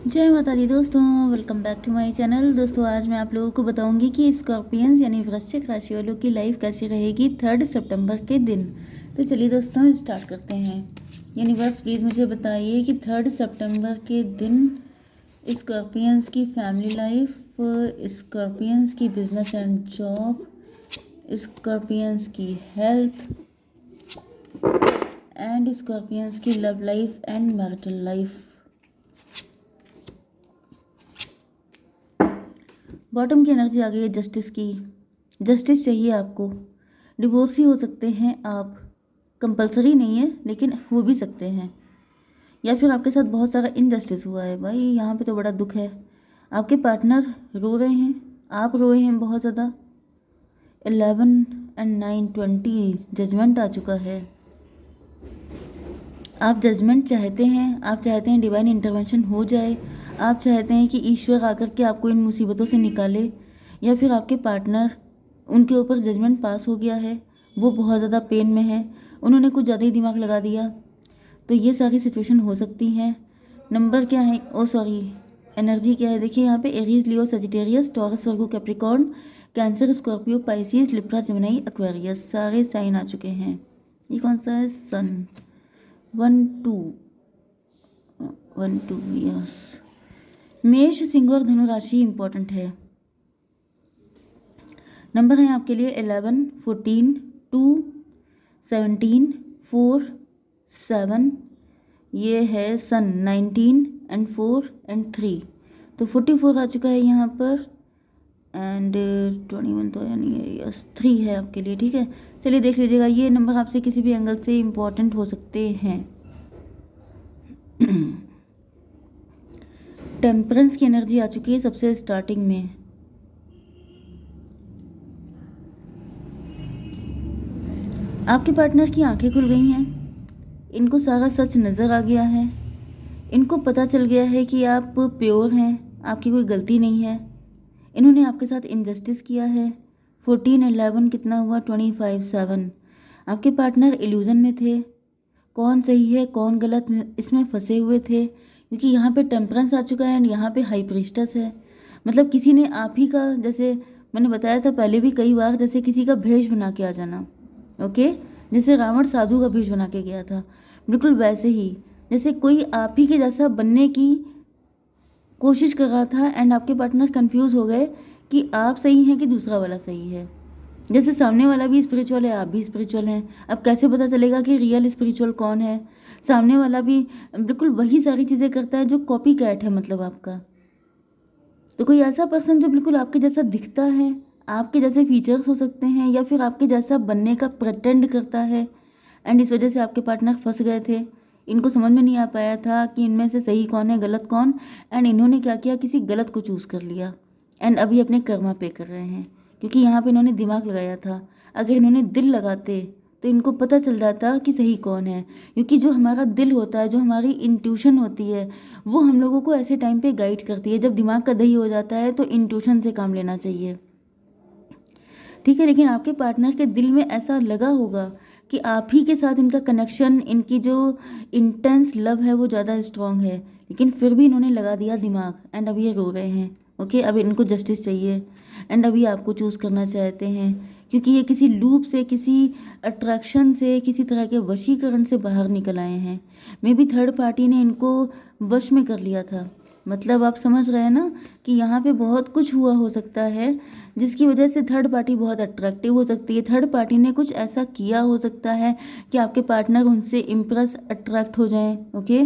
जय माता दी दोस्तों, welcome back to my channel. दोस्तों आज मैं आप लोगों को बताऊंगी कि स्कॉर्पियंस यानी वृश्चिक राशि वालों की लाइफ कैसी रहेगी 3 सितंबर के दिन। तो चलिए दोस्तों स्टार्ट करते हैं। यूनिवर्स प्लीज़ मुझे बताइए कि 3 सितंबर के दिन स्कॉर्पियंस की फैमिली लाइफ, स्कॉर्पियंस की बिजनेस एंड जॉब, स्कॉर्पियंस की हेल्थ एंड स्कॉर्पियंस की love life and marital life. Bottom की एनर्जी आ गई है जस्टिस की। जस्टिस चाहिए आपको। डिवोर्स ही हो सकते हैं आप, कंपलसरी नहीं है लेकिन हो भी सकते हैं। या फिर आपके साथ बहुत सारा इनजस्टिस हुआ है भाई, यहाँ पे तो बड़ा दुख है। आपके पार्टनर रो रहे हैं, आप रोए हैं बहुत ज़्यादा। 11 एंड 9 20 जजमेंट आ चुका है। आप जजमेंट चाहते हैं, आप चाहते हैं डिवाइन इंटरवेंशन हो जाए, आप चाहते हैं कि ईश्वर आकर के आपको इन मुसीबतों से निकाले। या फिर आपके पार्टनर, उनके ऊपर जजमेंट पास हो गया है, वो बहुत ज़्यादा पेन में है, उन्होंने कुछ ज़्यादा ही दिमाग लगा दिया। तो ये सारी सिचुएशन हो सकती हैं। नंबर क्या है, ओ सॉरी, एनर्जी क्या है देखिए यहाँ पे। Aries, Leo, Sagittarius, Taurus, Virgo, Capricorn, Cancer, Scorpio, Pisces, Libra, Gemini, Aquarius, सारे साइन आ चुके हैं। ये कौन सा है, सन। 1 2 यस। मेष, सिंह और धनु राशि इंपॉर्टेंट है। नंबर है आपके लिए 11 14 2 17 4 7। ये है सन 19 एंड 4 एंड 3, तो 44 आ चुका है यहाँ पर। एंड 21 तो यानी यस 3 है आपके लिए, ठीक है। चलिए देख लीजिएगा, ये नंबर आपसे किसी भी एंगल से इम्पोर्टेंट हो सकते हैं। टेम्परेंस की एनर्जी आ चुकी है सबसे स्टार्टिंग में। आपके पार्टनर की आंखें खुल गई हैं, इनको सारा सच नज़र आ गया है, इनको पता चल गया है कि आप प्योर हैं, आपकी कोई गलती नहीं है। इन्होंने आपके साथ इनजस्टिस किया है। 14 11 कितना हुआ, 25 7। आपके पार्टनर इल्यूजन में थे, कौन सही है कौन गलत इसमें फंसे हुए थे, क्योंकि यहाँ पे टेम्परेंस आ चुका है एंड यहाँ पे हाई प्रीस्टस है। मतलब किसी ने आप ही का, जैसे मैंने बताया था पहले भी कई बार, जैसे किसी का भेष बना के आ जाना। ओके, जैसे रावण साधु का भेष बना के गया था, बिल्कुल वैसे ही जैसे कोई आप ही के जैसा बनने की कोशिश कर रहा था एंड आपके पार्टनर कंफ्यूज हो गए कि आप सही हैं कि दूसरा वाला सही है। जैसे सामने वाला भी स्पिरिचुअल है, आप भी स्पिरिचुअल हैं, अब कैसे पता चलेगा कि रियल स्पिरिचुअल कौन है। सामने वाला भी बिल्कुल वही सारी चीज़ें करता है जो कॉपी कैट है, मतलब आपका। तो कोई ऐसा पर्सन जो बिल्कुल आपके जैसा दिखता है, आपके जैसे फीचर्स हो सकते हैं, या फिर आपके जैसा बनने का प्रटेंड करता है, एंड इस वजह से आपके पार्टनर फंस गए थे। इनको समझ में नहीं आ पाया था कि इनमें से सही कौन है गलत कौन, एंड इन्होंने क्या किया, किसी गलत को चूज़ कर लिया एंड अभी अपने कर्मा पे कर रहे हैं। क्योंकि यहाँ पे इन्होंने दिमाग लगाया था, अगर इन्होंने दिल लगाते तो इनको पता चल जाता कि सही कौन है। क्योंकि जो हमारा दिल होता है, जो हमारी इंट्यूशन होती है, वो हम लोगों को ऐसे टाइम पे गाइड करती है। जब दिमाग का दही हो जाता है तो इंट्यूशन से काम लेना चाहिए, ठीक है। लेकिन आपके पार्टनर के दिल में ऐसा लगा होगा कि आप ही के साथ इनका कनेक्शन, इनकी जो इंटेंस लव है वो ज़्यादा स्ट्रांग है, लेकिन फिर भी इन्होंने लगा दिया दिमाग एंड अब ये रो रहे हैं। ओके, अब इनको जस्टिस चाहिए एंड अभी आपको चूज़ करना चाहते हैं, क्योंकि ये किसी लूप से, किसी अट्रैक्शन से, किसी तरह के वशीकरण से बाहर निकल आए हैं। मे बी थर्ड पार्टी ने इनको वश में कर लिया था। मतलब आप समझ रहे हैं ना कि यहाँ पे बहुत कुछ हुआ हो सकता है जिसकी वजह से थर्ड पार्टी बहुत अट्रैक्टिव हो सकती है। थर्ड पार्टी ने कुछ ऐसा किया हो सकता है कि आपके पार्टनर उनसे इम्प्रेस, अट्रैक्ट हो जाएं। ओके,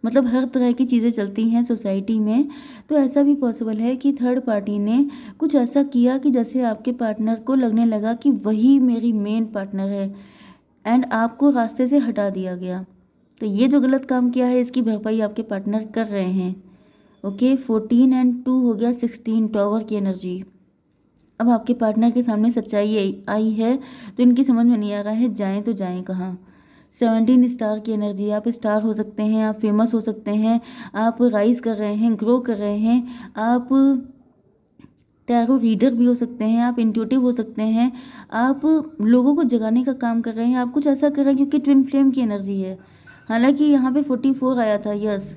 मतलब हर तरह की चीज़ें चलती हैं सोसाइटी में, तो ऐसा भी पॉसिबल है कि थर्ड पार्टी ने कुछ ऐसा किया कि जैसे आपके पार्टनर को लगने लगा कि वही मेरी मेन पार्टनर है एंड आपको रास्ते से हटा दिया गया। तो ये जो गलत काम किया है इसकी भरपाई आपके पार्टनर कर रहे हैं। ओके, 14 एंड 2 हो गया 16, टॉवर की एनर्जी। अब आपके पार्टनर के सामने सच्चाई आई है तो इनकी समझ में नहीं आ रहा है जाएं तो जाएं कहाँ। 17 स्टार की एनर्जी। आप स्टार हो सकते हैं, आप फेमस हो सकते हैं, आप राइज कर रहे हैं, ग्रो कर रहे हैं, आप टैरो रीडर भी हो सकते हैं, आप इंट्यूटिव हो सकते हैं, आप लोगों को जगाने का काम कर रहे हैं, आप कुछ ऐसा कर रहे हैं, क्योंकि ट्विन फ्लेम की एनर्जी है। हालांकि यहाँ पे 44 आया था, यस,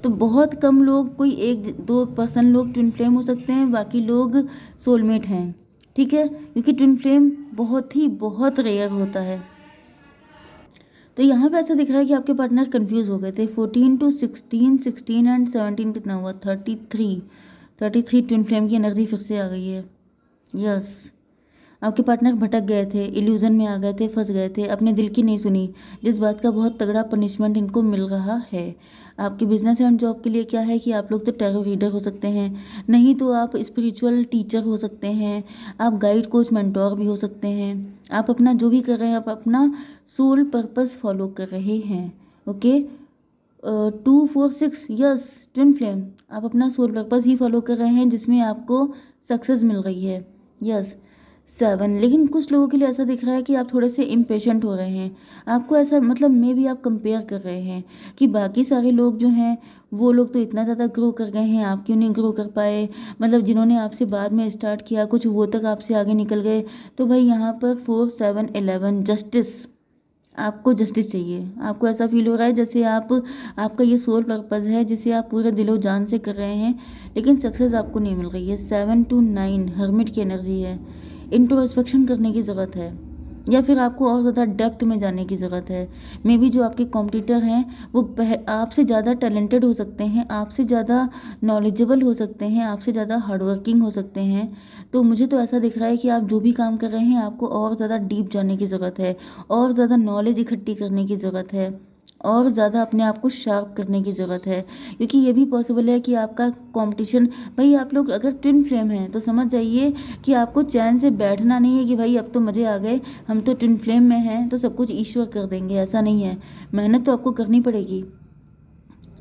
तो बहुत कम लोग, कोई 1-2% लोग ट्विन फ्लेम हो सकते हैं, बाकी लोग सोलमेट हैं, ठीक है, क्योंकि ट्विन फ्लेम बहुत रेयर होता है। तो यहाँ पे ऐसा दिख रहा है कि आपके पार्टनर कंफ्यूज हो गए थे। 14 to 16, 16 एंड 17 कितना हुआ? 33 ट्विन फ्लेम की एनर्जी फिर से आ गई है। यस, आपके पार्टनर भटक गए थे, इल्यूजन में आ गए थे, फंस गए थे, अपने दिल की नहीं सुनी, जिस बात का बहुत तगड़ा पनिशमेंट इनको मिल रहा है। आपके बिजनेस एंड जॉब के लिए क्या है कि आप लोग तो टैरो रीडर हो सकते हैं, नहीं तो आप स्पिरिचुअल टीचर हो सकते हैं, आप गाइड कोच मेंटोर भी हो सकते हैं। आप अपना जो भी कर रहे हैं, आप अपना सोल पर्पस फॉलो कर रहे हैं। ओके, 2, 4, 6, यस ट्विन फ्लेम, आप अपना सोल पर्पस ही फॉलो कर रहे हैं जिसमें आपको सक्सेस मिल रही है। यस 7, लेकिन कुछ लोगों के लिए ऐसा दिख रहा है कि आप थोड़े से इम्पेशेंट हो रहे हैं। आपको ऐसा मतलब मे भी आप कंपेयर कर रहे हैं कि बाकी सारे लोग जो हैं वो लोग तो इतना ज़्यादा ग्रो कर गए हैं, आप क्यों नहीं ग्रो कर पाए। मतलब जिन्होंने आपसे बाद में स्टार्ट किया कुछ, वो तक आपसे आगे निकल गए। तो भाई यहाँ पर 4, 7, 11 जस्टिस, आपको जस्टिस चाहिए। आपको ऐसा फील हो रहा है जैसे आपका ये सोल पर्पस है जिसे आप पूरे दिलो जान से कर रहे हैं, लेकिन सक्सेस आपको नहीं मिल रही है। 7 to 9 हर्मिट की एनर्जी है, इंट्रोस्पेक्शन करने की ज़रूरत है, या फिर आपको और ज़्यादा डेप्थ में जाने की ज़रूरत है। मे बी जो आपके कॉम्पिटिटर हैं वो आपसे ज़्यादा टैलेंटेड हो सकते हैं, आपसे ज़्यादा नॉलेजेबल हो सकते हैं, आपसे ज़्यादा हार्डवर्किंग हो सकते हैं। तो मुझे तो ऐसा दिख रहा है कि आप जो भी काम कर रहे हैं आपको और ज़्यादा डीप जाने की ज़रूरत है, और ज़्यादा नॉलेज इकट्ठी करने की ज़रूरत है, और ज़्यादा अपने आप को शार्प करने की ज़रूरत है। क्योंकि ये भी पॉसिबल है कि आपका कंपटीशन, भाई आप लोग अगर ट्विन फ्लेम हैं तो समझ जाइए कि आपको चैन से बैठना नहीं है कि भाई अब तो मज़े आ गए, हम तो ट्विन फ्लेम में हैं तो सब कुछ ईश्वर कर देंगे, ऐसा नहीं है। मेहनत तो आपको करनी पड़ेगी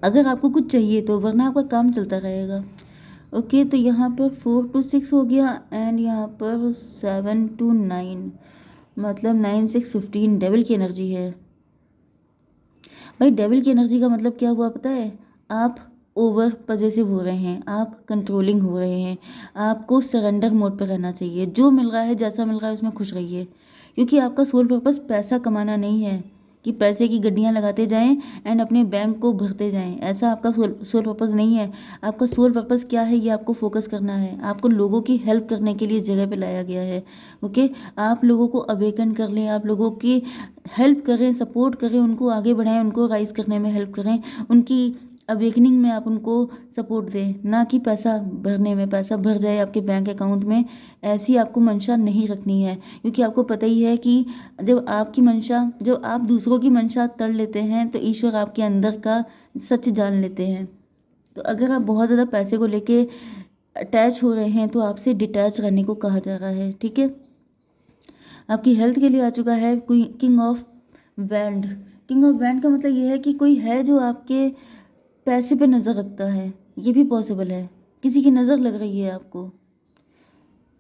अगर आपको कुछ चाहिए तो, वरना आपका काम चलता रहेगा। ओके, तो यहाँ पर 4 to 6 हो गया, एंड यहाँ पर 7 to 9, मतलब 9, 6, 15 डेविल की एनर्जी है। भाई डेविल की एनर्जी का मतलब क्या हुआ पता है? आप ओवर पजेसिव हो रहे हैं, आप कंट्रोलिंग हो रहे हैं, आपको सरेंडर मोड पर रहना चाहिए। जो मिल रहा है, जैसा मिल रहा है उसमें खुश रहिए, क्योंकि आपका सोल पर्पस पैसा कमाना नहीं है कि पैसे की गड्डियाँ लगाते जाएं एंड अपने बैंक को भरते जाएं। ऐसा आपका सोल पर्पस नहीं है। आपका सोल पर्पस क्या है ये आपको फोकस करना है। आपको लोगों की हेल्प करने के लिए जगह पे लाया गया है। ओके, आप लोगों को अवेकन कर लें, आप लोगों की हेल्प करें, सपोर्ट करें, उनको आगे बढ़ाएं, उनको राइज करने में हेल्प करें, उनकी अवेकनिंग में आप उनको सपोर्ट दें, ना कि पैसा भरने में। पैसा भर जाए आपके बैंक अकाउंट में, ऐसी आपको मंशा नहीं रखनी है। क्योंकि आपको पता ही है कि जब आप दूसरों की मंशा तड़ लेते हैं तो ईश्वर आपके अंदर का सच जान लेते हैं। तो अगर आप बहुत ज़्यादा पैसे को लेके अटैच हो रहे हैं तो आपसे डिटैच रहने को कहा जा रहा है, ठीक है। आपकी हेल्थ के लिए आ चुका है king of wand. King of wand का मतलब ये है कि कोई है जो आपके पैसे पे नज़र रखता है। ये भी पॉसिबल है, किसी की नज़र लग रही है आपको।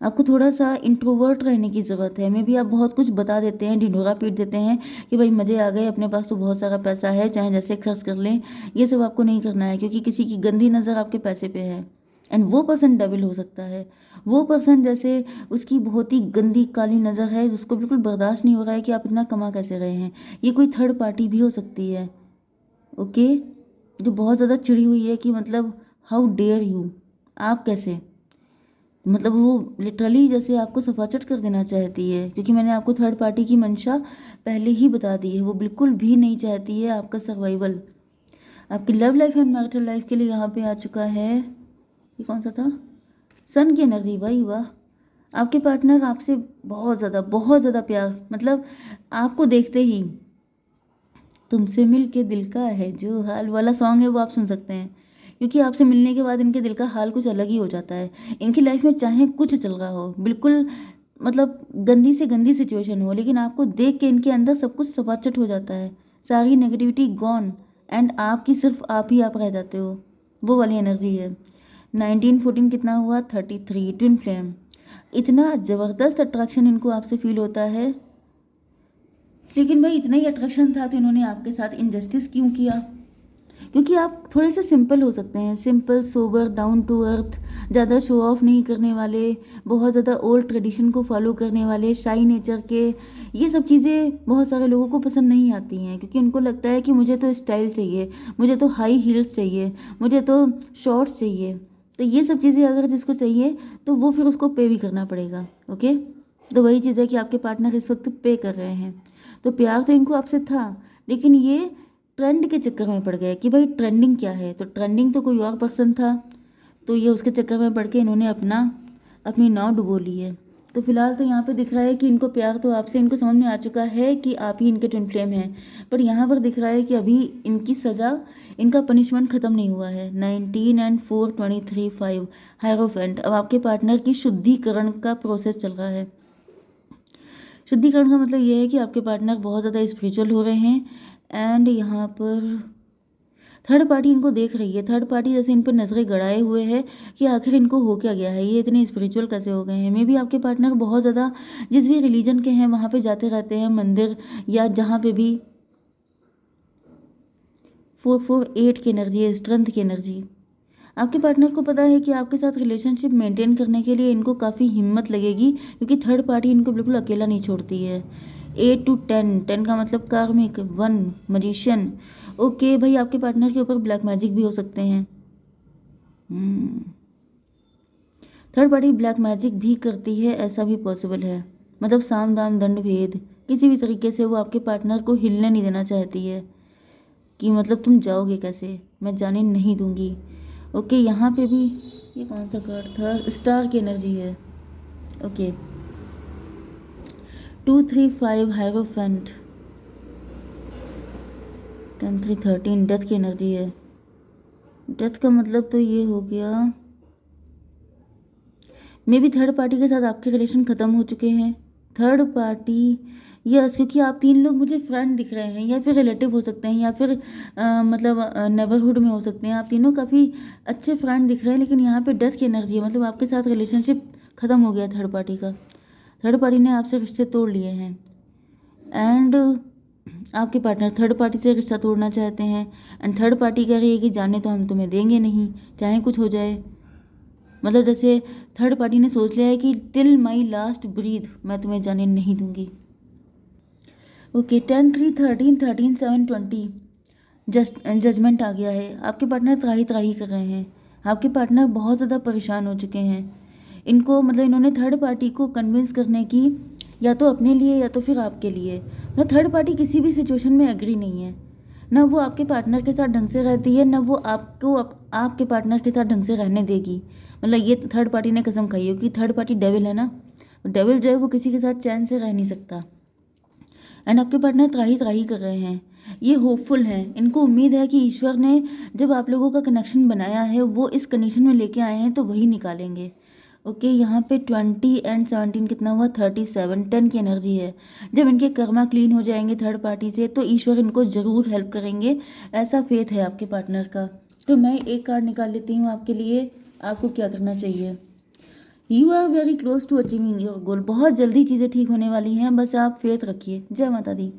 आपको थोड़ा सा इंट्रोवर्ट रहने की ज़रूरत है। मे बी आप बहुत कुछ बता देते हैं, ढिंढोरा पीट देते हैं कि भाई मज़े आ गए, अपने पास तो बहुत सारा पैसा है, चाहे जैसे खर्च कर लें। ये सब आपको नहीं करना है, क्योंकि किसी की गंदी नज़र आपके पैसे पे है। एंड वो पर्सन डेविल हो सकता है। वो पर्सन जैसे उसकी बहुत ही गंदी काली नज़र है, उसको बिल्कुल बर्दाश्त नहीं हो रहा है कि आप इतना कमा कैसे रहे हैं। ये कोई थर्ड पार्टी भी हो सकती है, ओके, जो बहुत ज़्यादा चिड़ी हुई है कि मतलब हाउ डेयर यू, आप कैसे, मतलब वो लिटरली जैसे आपको सफाचट कर देना चाहती है। क्योंकि मैंने आपको थर्ड पार्टी की मंशा पहले ही बता दी है, वो बिल्कुल भी नहीं चाहती है आपका सर्वाइवल। आपकी love life and marital life के लिए यहाँ पे आ चुका है, ये कौन सा था? सन की एनर्जी। भाई वाह, आपके पार्टनर आपसे बहुत ज़्यादा प्यार, मतलब आपको देखते ही तुमसे मिल के दिल का है जो हाल वाला सॉन्ग है वो आप सुन सकते हैं। क्योंकि आपसे मिलने के बाद इनके दिल का हाल कुछ अलग ही हो जाता है। इनकी लाइफ में चाहे कुछ चल रहा हो, बिल्कुल मतलब गंदी से गंदी सिचुएशन हो, लेकिन आपको देख के इनके अंदर सब कुछ सपाचट हो जाता है, सारी नेगेटिविटी गॉन, एंड आपकी सिर्फ आप ही आप रह जाते हो। वो वाली एनर्जी है। 19, 14 कितना हुआ? 33 ट्विन फ्लेम। इतना ज़बरदस्त अट्रैक्शन इनको आपसे फील होता है, लेकिन भाई इतना ही अट्रैक्शन था तो इन्होंने आपके साथ इनजस्टिस क्यों किया? क्योंकि आप थोड़े से सिंपल हो सकते हैं, simple, sober, down to earth, ज़्यादा शो ऑफ नहीं करने वाले, बहुत ज़्यादा ओल्ड ट्रेडिशन को फॉलो करने वाले, शाई नेचर के। ये सब चीज़ें बहुत सारे लोगों को पसंद नहीं आती हैं, क्योंकि उनको लगता है कि मुझे तो स्टाइल चाहिए, मुझे तो हाई हील्स चाहिए, मुझे तो शॉर्ट्स चाहिए। तो ये सब चीज़ें अगर जिसको चाहिए तो वो फिर उसको पे भी करना पड़ेगा। ओके, तो वही चीज़ है कि आपके पार्टनर इस वक्त पे कर रहे हैं। तो प्यार तो इनको आपसे था, लेकिन ये ट्रेंड के चक्कर में पड़ गए कि भाई ट्रेंडिंग क्या है, तो ट्रेंडिंग तो कोई और पर्सन था, तो ये उसके चक्कर में पड़ के इन्होंने अपनी नाव डुबो ली है। तो फिलहाल तो यहाँ पे दिख रहा है कि इनको प्यार तो आपसे, इनको समझ में आ चुका है कि आप ही इनके ट्विन फ्लेम हैं, पर यहाँ पर दिख रहा है कि अभी इनकी सज़ा, इनका पनिशमेंट ख़त्म नहीं हुआ है। 19 and 4 23 5 हायरोफेंट। अब आपके पार्टनर की शुद्धिकरण का प्रोसेस चल रहा है। शुद्धिकरण का मतलब ये है कि आपके पार्टनर बहुत ज़्यादा स्पिरिचुअल हो रहे हैं, एंड यहाँ पर थर्ड पार्टी इनको देख रही है। थर्ड पार्टी जैसे इन पर नज़रें गड़ाए हुए है कि आखिर इनको हो क्या गया है, ये इतने स्पिरिचुअल कैसे हो गए हैं। मे बी आपके पार्टनर बहुत ज़्यादा जिस भी रिलीजन के हैं वहाँ पे जाते रहते हैं, मंदिर या जहाँ पे भी 448 की एनर्जी है, स्ट्रेंथ की एनर्जी। आपके पार्टनर को पता है कि आपके साथ रिलेशनशिप मेंटेन करने के लिए इनको काफ़ी हिम्मत लगेगी, क्योंकि थर्ड पार्टी इनको बिल्कुल अकेला नहीं छोड़ती है। 8 to 10, 10 का मतलब कार्मिक, 1 मजिशियन। ओके भाई, आपके पार्टनर के ऊपर ब्लैक मैजिक भी हो सकते हैं। थर्ड पार्टी ब्लैक मैजिक भी करती है, ऐसा भी पॉसिबल है। मतलब साम दाम दंड भेद, किसी भी तरीके से वो आपके पार्टनर को हिलने नहीं देना चाहती है कि मतलब तुम जाओगे कैसे, मैं जाने नहीं दूंगी। ओके, यहाँ पे भी ये कौन सा कार्ड था, स्टार की एनर्जी है। ओके, 2 3 5 हायरोफेंट, 10 3 13 डेथ की एनर्जी है। डेथ का मतलब तो ये हो गया, मे बी थर्ड पार्टी के साथ आपके रिलेशन ख़त्म हो चुके हैं। थर्ड पार्टी, यस, क्योंकि आप तीन लोग मुझे फ्रेंड दिख रहे हैं, या फिर रिलेटिव हो सकते हैं, या फिर मतलब नेबरहुड में हो सकते हैं। आप तीनों काफ़ी अच्छे फ्रेंड दिख रहे हैं, लेकिन यहाँ पे डेथ की एनर्जी है, मतलब आपके साथ रिलेशनशिप ख़त्म हो गया थर्ड पार्टी का। थर्ड पार्टी ने आपसे रिश्ते तोड़ लिए हैं, एंड आपके पार्टनर थर्ड पार्टी से रिश्ता तोड़ना चाहते हैं, एंड थर्ड पार्टी कह रही है कि जाने तो हम तुम्हें देंगे नहीं, चाहे कुछ हो जाए। मतलब जैसे थर्ड पार्टी ने सोच लिया है कि टिल माई लास्ट ब्रीथ मैं तुम्हें जाने नहीं दूंगी। ओके, 10 3 13 13 7 20 जजमेंट आ गया है। आपके पार्टनर त्राही त्राही कर रहे हैं, आपके पार्टनर बहुत ज़्यादा परेशान हो चुके हैं। इनको मतलब इन्होंने थर्ड पार्टी को कन्विंस करने की, या तो अपने लिए या तो फिर आपके लिए, मतलब थर्ड पार्टी किसी भी सिचुएशन में एग्री नहीं है। ना वो आपके पार्टनर के साथ ढंग से रहती है, ना वो आपको आपके पार्टनर के साथ ढंग से रहने देगी। मतलब ये थर्ड पार्टी ने कसम खाई है कि थर्ड पार्टी डेविल है ना, डेविल जो है वो किसी के साथ चैन से रह नहीं सकता। एंड आपके पार्टनर त्राही त्राही कर रहे हैं, ये होपफुल हैं, इनको उम्मीद है कि ईश्वर ने जब आप लोगों का कनेक्शन बनाया है वो इस कंडीशन में लेके आए हैं तो वही निकालेंगे। ओके, यहाँ पे 20 एंड 17 कितना हुआ, 37, 10 की एनर्जी है। जब इनके कर्मा क्लीन हो जाएंगे थर्ड पार्टी से तो ईश्वर इनको ज़रूर हेल्प करेंगे, ऐसा फेथ है आपके पार्टनर का। तो मैं एक कार्ड निकाल लेती हूँ आपके लिए, आपको क्या करना चाहिए। You are very close to achieving your goal, बहुत जल्दी चीज़ें ठीक होने वाली हैं, बस आप फेथ रखिए। जय माता दी।